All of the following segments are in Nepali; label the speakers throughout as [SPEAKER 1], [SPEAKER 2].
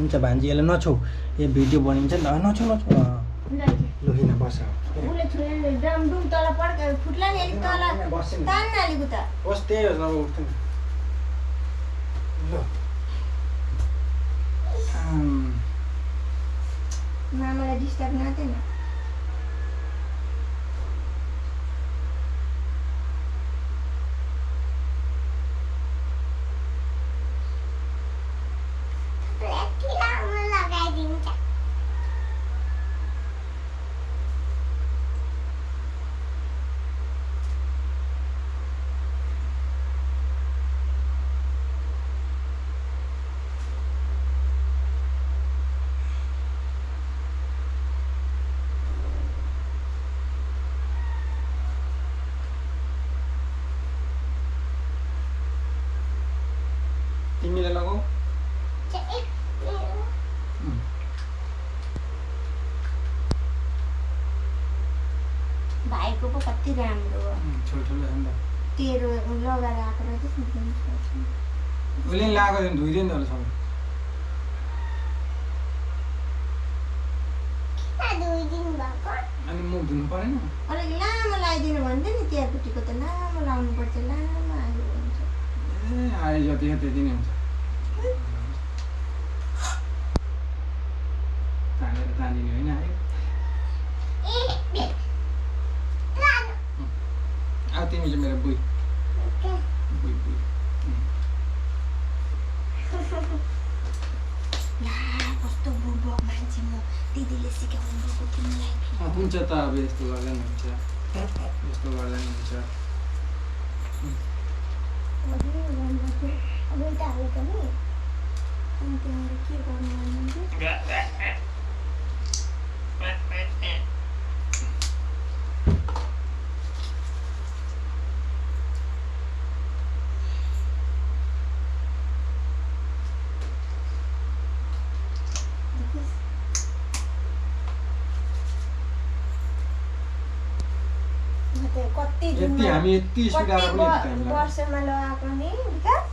[SPEAKER 1] हुन्छ भान्जी यसलाई नछौ यो भिडियो बनिन्छ नि त नछौ लु किन बस
[SPEAKER 2] उले छोडेर ड्रम डुम तल पड्क फुट्ला नि अलि तल तान्न अलिक उता
[SPEAKER 1] बस त्यही हो नभए उठ्दैन ल
[SPEAKER 2] मामालाई डिस्टर्ब नदेन
[SPEAKER 1] तिमीले लगाऊ
[SPEAKER 2] भाइको पो कति राम्रो हो
[SPEAKER 1] ठुलो छ नि त
[SPEAKER 2] तेरो लगाएर आएको रहेछ नि
[SPEAKER 1] उसले नि लगाएको दिन धोइदियो नि त सबै अनि मुख धुनु परेन
[SPEAKER 2] अलिक लामो लगाइदिनु भन्थ्यो नि त्यहाँपट्टिको त लामो लाउनुपर्छ लामो आलु हुन्छ
[SPEAKER 1] ए आए जति छ त्यति नै हुन्छ तानेर तानिने होइन आयो तिमी चाहिँ मेरो बुई बुई बुई
[SPEAKER 2] ला कस्तो बुबक मान्छे म दिदीले सिकाउनु भएको तिमीलाई
[SPEAKER 1] हुन्छ त अब यस्तो गर्दा नि हुन्छ यस्तो गर्दा नि हुन्छ
[SPEAKER 2] अब यता हाल्यो पनि अनि तिमीले के गर्नु भन्नुहुन्छ
[SPEAKER 1] यति हामी यति सुकाएर पनि
[SPEAKER 2] वर्षमा लगाएको नि विकास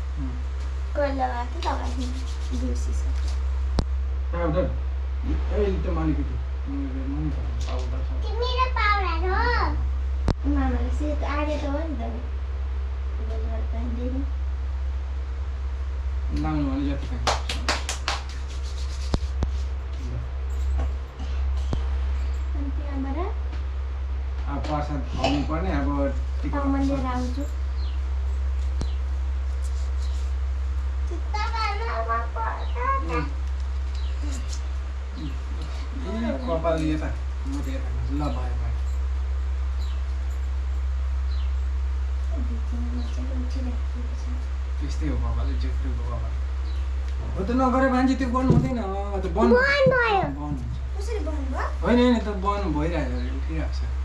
[SPEAKER 2] कहिले लगाएको थियो लगाइदिनु बिर्सिसक्यो
[SPEAKER 1] पाउडर
[SPEAKER 2] मामाले सेत आगे त हो नि त पाइँदैन
[SPEAKER 1] लाउनु भने जति खान्छ
[SPEAKER 2] अनि त्यहाँबाट
[SPEAKER 1] अब प्रसाद खुवाउनु पर्ने अब
[SPEAKER 2] म लिएर आउँछु
[SPEAKER 1] कपाल यता म त यता ल भयो भयो त्यस्तै हो कपाल जेठ्रीको कपाल हो त नगरे मान्छे त्यो बन्द हुँदैन त्यो बन्द हुन्छ
[SPEAKER 2] कसरी बन्द भयो
[SPEAKER 1] होइन होइन त बन्द भइरहेको छ उठिरहेको छ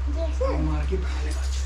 [SPEAKER 1] मलाई के खाले गर्छु